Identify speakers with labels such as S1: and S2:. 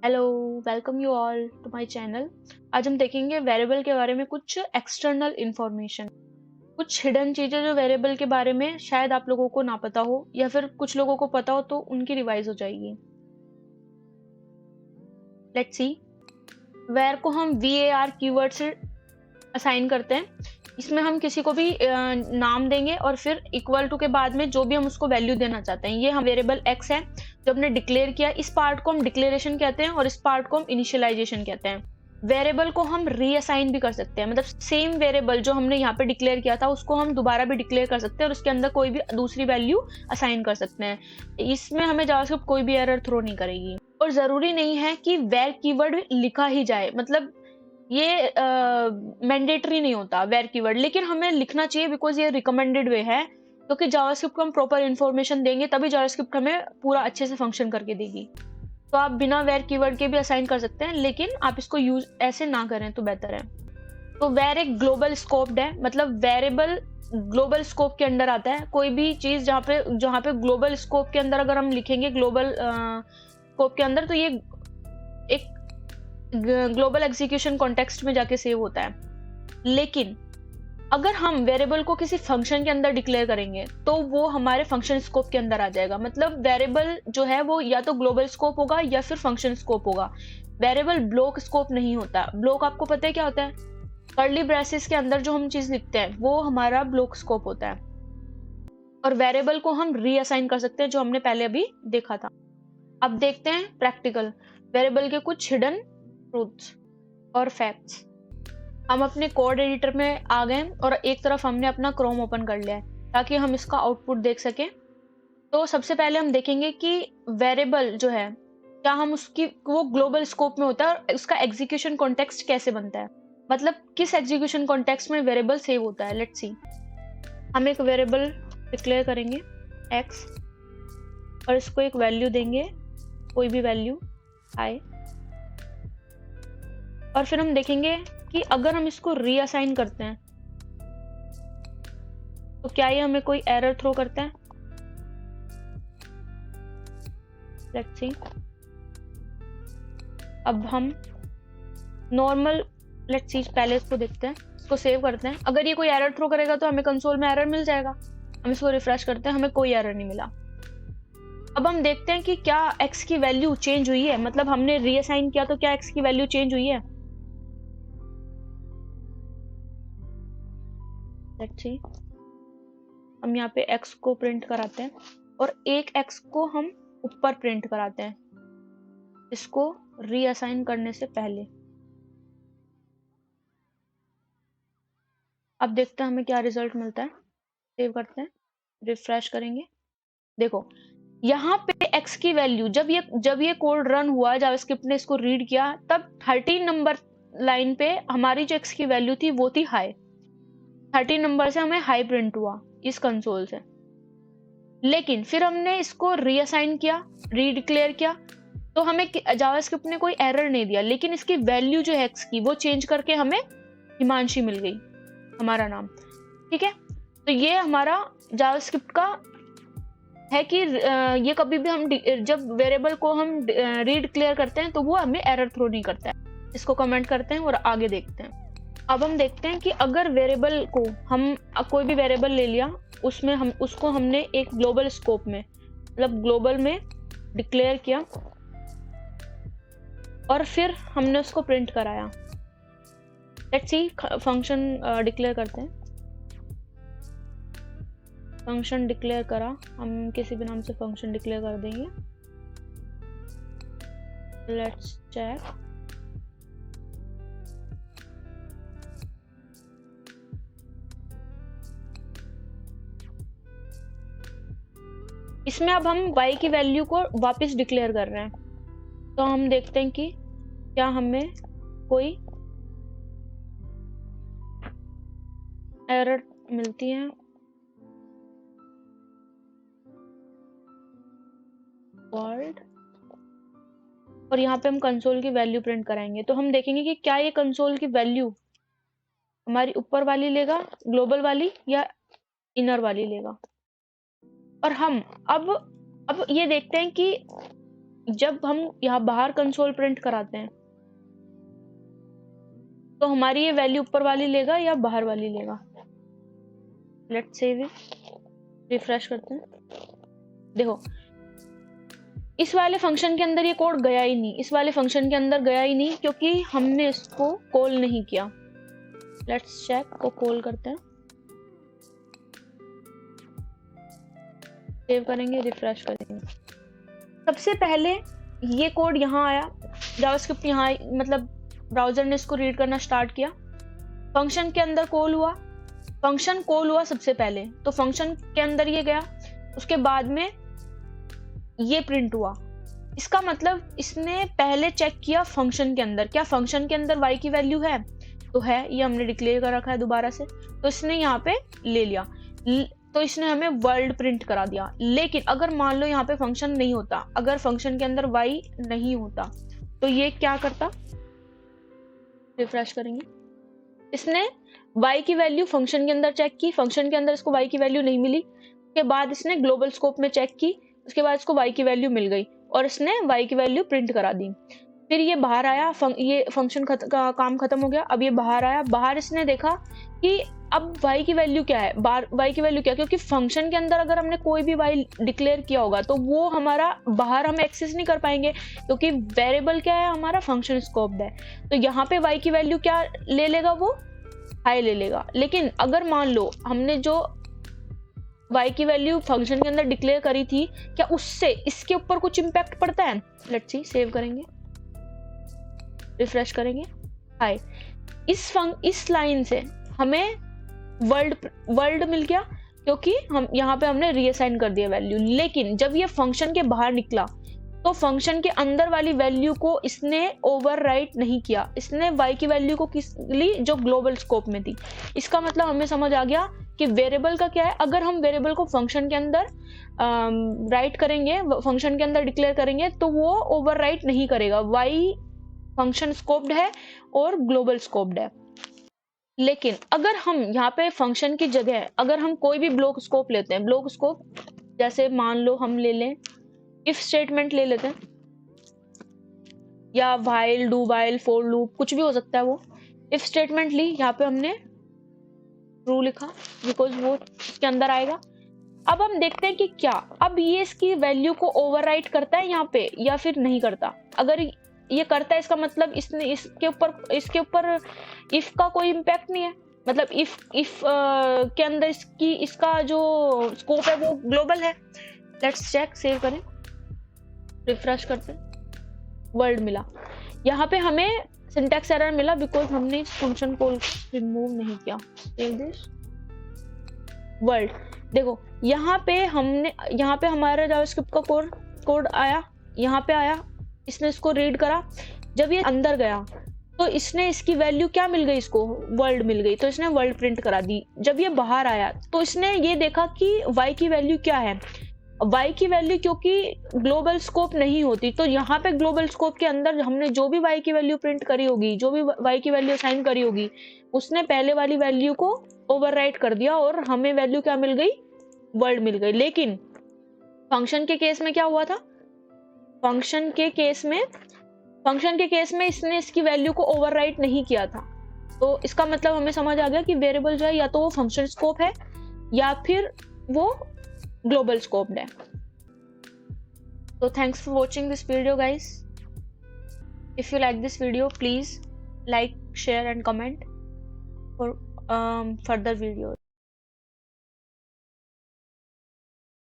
S1: Hello, welcome you all to my channel. आज हम देखेंगे वेरिएबल के बारे में कुछ एक्सटर्नल इंफॉर्मेशन, कुछ हिडन चीजें जो वेरिएबल के बारे में शायद आप लोगों को ना पता हो या फिर कुछ लोगों को पता हो तो उनकी रिवाइज हो जाएगी। Let's see. वेर को हम var कीवर्ड से असाइन करते हैं। इसमें हम किसी को भी नाम देंगे और फिर इक्वल टू के बाद में जो भी हम उसको वैल्यू देना चाहते हैं। ये हम वेरिएबल x है जो हमने डिक्लेयर किया। इस पार्ट को हम डिक्लेरेशन कहते हैं और इस पार्ट को हम इनिशियलाइजेशन कहते हैं। वेरिएबल को हम रीअसाइन भी कर सकते हैं, मतलब सेम वेरिएबल जो हमने यहाँ पे डिक्लेयर किया था उसको हम दोबारा भी डिक्लेयर कर सकते हैं और उसके अंदर कोई भी दूसरी वैल्यू असाइन कर सकते हैं। इसमें हमें जावास्क्रिप्ट कोई भी एरर थ्रो नहीं करेगी और जरूरी नहीं है कि वेर कीवर्ड लिखा ही जाए, मतलब ये मैंडेटरी नहीं होता वेर कीवर्ड, लेकिन हमें लिखना चाहिए बिकॉज ये रिकमेंडेड वे है। क्योंकि जावास्क्रिप्ट को हम प्रॉपर इन्फॉर्मेशन देंगे तभी जावास्क्रिप्ट हमें पूरा अच्छे से फंक्शन करके देगी। तो आप बिना वेर कीवर्ड के भी असाइन कर सकते हैं, लेकिन आप इसको यूज ऐसे ना करें तो बेहतर है। तो वेर एक ग्लोबल स्कोप्ड है, मतलब वेरिएबल ग्लोबल स्कोप के अंदर आता है। कोई भी चीज जहाँ पे ग्लोबल स्कोप के अंदर अगर हम लिखेंगे ग्लोबल स्कोप के अंदर, तो ये एक ग्लोबल एग्जीक्यूशन कॉन्टेक्स्ट में जाके सेव होता है। लेकिन अगर हम वेरिएबल को किसी फंक्शन के अंदर डिक्लेयर करेंगे तो वो हमारे फंक्शन स्कोप के अंदर आ जाएगा। मतलब वेरिएबल जो है वो या तो ग्लोबल स्कोप होगा या फिर फंक्शन स्कोप होगा। वेरिएबल ब्लॉक स्कोप नहीं होता। ब्लॉक आपको पता है क्या होता है? कर्ली ब्रेसेस के अंदर जो हम चीज लिखते हैं वो हमारा ब्लॉक स्कोप होता है। और वेरिएबल को हम रीअसाइन कर सकते हैं, जो हमने पहले अभी देखा था। अब देखते हैं प्रैक्टिकल वेरिएबल के कुछ हिडन ट्रूथ्स और फैक्ट्स। हम अपने कोड एडिटर में आ गए और एक तरफ हमने अपना क्रोम ओपन कर लिया है ताकि हम इसका आउटपुट देख सकें। तो सबसे पहले हम देखेंगे कि वेरिएबल जो है क्या हम उसकी वो ग्लोबल स्कोप में होता है और उसका एग्जीक्यूशन कॉन्टेक्स्ट कैसे बनता है, मतलब किस एग्जीक्यूशन कॉन्टेक्स्ट में वेरिएबल सेव होता है। Let's see. हम एक वेरिएबल डिक्लेयर करेंगे x और इसको एक वैल्यू देंगे, कोई भी वैल्यू i। और फिर हम देखेंगे कि अगर हम इसको रीअसाइन करते हैं तो क्या ये हमें कोई एरर थ्रो करता है। Let's see. अब हम नॉर्मल लेट्स सी पहले इसको देखते हैं, इसको सेव करते हैं। अगर ये कोई एरर थ्रो करेगा तो हमें कंसोल में एरर मिल जाएगा। हम इसको रिफ्रेश करते हैं, हमें कोई एरर नहीं मिला। अब हम देखते हैं कि क्या x की वैल्यू चेंज हुई है, मतलब हमने रीअसाइन किया तो क्या x की वैल्यू चेंज हुई है। Let's see. हम यहाँ पे x को प्रिंट कराते हैं और एक x को हम ऊपर प्रिंट कराते हैं, इसको रीअसाइन करने से पहले। अब देखते हैं हमें क्या रिजल्ट मिलता है। सेव करते हैं, रिफ्रेश करेंगे। देखो यहाँ पे x की वैल्यू जब ये कोड रन हुआ, जावास्क्रिप्ट ने इसको रीड किया, तब 13 नंबर लाइन पे हमारी जो x की वैल्यू थी वो थी हाई। 13 नंबर से हमें हाई प्रिंट हुआ इस कंसोल से। लेकिन फिर हमने इसको रीअसाइन किया, रीडिक्लेयर किया, तो हमें जावास्क्रिप्ट ने कोई एरर नहीं दिया, लेकिन इसकी वैल्यू जो है x की वो चेंज करके हमें हिमांशी मिल गई, हमारा नाम। ठीक है, तो ये हमारा जावास्क्रिप्ट का है कि ये कभी भी हम जब वेरिएबल को हम रीड क्लियर करते हैं तो वो हमें एरर थ्रो नहीं करता है। इसको कमेंट करते हैं और आगे देखते हैं। अब हम देखते हैं कि अगर वेरिएबल को हम कोई भी वेरिएबल ले लिया, उसमें हम उसको हमने एक ग्लोबल स्कोप में, मतलब ग्लोबल में डिक्लेयर किया और फिर हमने उसको प्रिंट कराया। Let's see. फंक्शन डिक्लेयर करते हैं। फंक्शन डिक्लेयर करा, हम किसी भी नाम से फंक्शन डिक्लेयर कर देंगे। Let's check. इसमें अब हम y की वैल्यू को वापस डिक्लेयर कर रहे हैं, तो हम देखते हैं कि क्या हमें कोई एरर मिलती है। वर्ल्ड, और यहाँ पे हम कंसोल की वैल्यू प्रिंट कराएंगे, तो हम देखेंगे कि क्या ये कंसोल की वैल्यू हमारी ऊपर वाली लेगा, ग्लोबल वाली, या इनर वाली लेगा। और हम अब ये देखते हैं कि जब हम यहाँ बाहर कंसोल प्रिंट कराते हैं तो हमारी ये वैल्यू ऊपर वाली लेगा या बाहर वाली लेगा। लेट्स सेव इट, रिफ्रेश करते हैं। देखो इस वाले फंक्शन के अंदर ये कोड गया ही नहीं, इस वाले फंक्शन के अंदर गया ही नहीं क्योंकि हमने इसको कॉल नहीं किया। लेट्स चेक को कॉल करते हैं, सेव करेंगे, रिफ्रेश करेंगे। सबसे पहले ये कोड यहाँ आया, जावास्क्रिप्ट यहाँ मतलब ब्राउजर ने इसको रीड करना स्टार्ट किया, फंक्शन के अंदर कॉल हुआ, फंक्शन कॉल हुआ सबसे पहले, तो फंक्शन के अंदर ये गया, उसके बाद में ये प्रिंट हुआ। इसका मतलब इसने पहले चेक किया फंक्शन के अंदर, क्या फंक्शन के अंदर y की वैल्यू है, तो है, ये हमने डिक्लेयर कर रखा है दोबारा से, तो इसने यहाँ पे ले लिया, तो इसने हमें वर्ल्ड प्रिंट करा दिया। लेकिन अगर मान लो यहाँ पे फंक्शन नहीं होता, अगर फंक्शन के अंदर y नहीं होता, तो ये क्या करता, रिफ्रेश करेंगे, इसने y की वैल्यू फंक्शन के अंदर चेक की, फंक्शन के अंदर इसको y की वैल्यू नहीं मिली, उसके बाद इसने ग्लोबल स्कोप में चेक की, उसके बाद इसको y की वैल्यू मिल गई और इसने y की वैल्यू प्रिंट करा दी। फिर ये बाहर आया, ये फंक्शन का काम खत्म हो गया, अब ये बाहर आया, बाहर इसने देखा कि अब y की वैल्यू क्या है, y की वैल्यू क्या, क्योंकि फंक्शन के अंदर अगर हमने कोई भी y डिक्लेयर किया होगा तो वो हमारा बाहर हम एक्सेस नहीं कर पाएंगे, क्योंकि वेरिएबल क्या है हमारा, फंक्शन स्कोप्ड है। तो यहाँ पे y की वैल्यू क्या ले लेगा, वो हाई ले लेगा। लेकिन अगर मान लो हमने जो y की वैल्यू फंक्शन के अंदर डिक्लेयर करी थी, क्या उससे इसके ऊपर कुछ इंपैक्ट पड़ता है, लेट्स सी, सेव करेंगे, रिफ्रेश करेंगे, हाय, इस लाइन से हमें वर्ल्ड मिल गया क्योंकि हम यहाँ पे हमने रीअसाइन कर दिया वैल्यू। लेकिन जब ये फंक्शन के बाहर निकला तो फंक्शन के अंदर वाली वैल्यू को इसने ओवरराइट नहीं किया, इसने y की वैल्यू को किस ली, जो ग्लोबल स्कोप में थी। इसका मतलब हमें समझ आ गया कि वेरिएबल का क्या है, अगर हम वेरिएबल को फंक्शन के अंदर राइट करेंगे, फंक्शन के अंदर डिक्लेयर करेंगे, तो वो ओवरराइट नहीं करेगा, y फंक्शन स्कोप्ड है और ग्लोबल स्कोप्ड है। लेकिन अगर हम यहाँ पे फंक्शन की जगह अगर हम कोई भी ब्लॉक स्कोप लेते हैं, ब्लॉक स्कोप जैसे मान लो हम ले लें इफ स्टेटमेंट ले लेते हैं, या while, do while, for loop, कुछ भी हो सकता है वो। इफ स्टेटमेंट ली, यहाँ पे हमने ट्रू लिखा बिकॉज वो इसके अंदर आएगा। अब हम देखते हैं कि क्या अब ये इसकी वैल्यू को ओवरराइट करता है यहाँ पे या फिर नहीं करता। अगर ये करता है, इसका मतलब इसने इसके ऊपर इफ का कोई इम्पैक्ट नहीं है, मतलब इफ के अंदर इसका जो स्कोप है वो ग्लोबल है। लेट्स चेक, सेव करें, रिफ्रेश करते हैं, वर्ल्ड मिला। यहाँ पे हमें सिंटैक्स एरर मिला बिकॉज हमने इस फंक्शन को रिमूव नहीं किया। Save this, world. देखो यहाँ पे हमारा जावास्क्रिप्ट का कोड आया, यहाँ पे आया, इसने इसको रीड करा, जब ये अंदर गया तो इसने इसकी वैल्यू क्या मिल गई, इसको वर्ल्ड मिल गई, तो इसने वर्ल्ड प्रिंट करा दी। जब ये बाहर आया तो इसने ये देखा कि y की वैल्यू क्या है, y की वैल्यू क्योंकि ग्लोबल स्कोप नहीं होती, तो यहाँ पे ग्लोबल स्कोप के अंदर हमने जो भी y की वैल्यू प्रिंट करी होगी, जो भी y की वैल्यू असाइन करी होगी, उसने पहले वाली वैल्यू को ओवरराइट कर दिया और हमें वैल्यू क्या मिल गई, वर्ल्ड मिल गई। लेकिन फंक्शन के केस में क्या हुआ था, फंक्शन के केस में इसने इसकी वैल्यू को ओवरराइट नहीं किया था। तो इसका मतलब हमें समझ आ गया कि वेरिएबल जो है या तो वो फंक्शन स्कोप है या फिर वो ग्लोबल स्कोप्ड है। So thanks for watching this video, guys. If you like this video, please like, share and comment for further videos.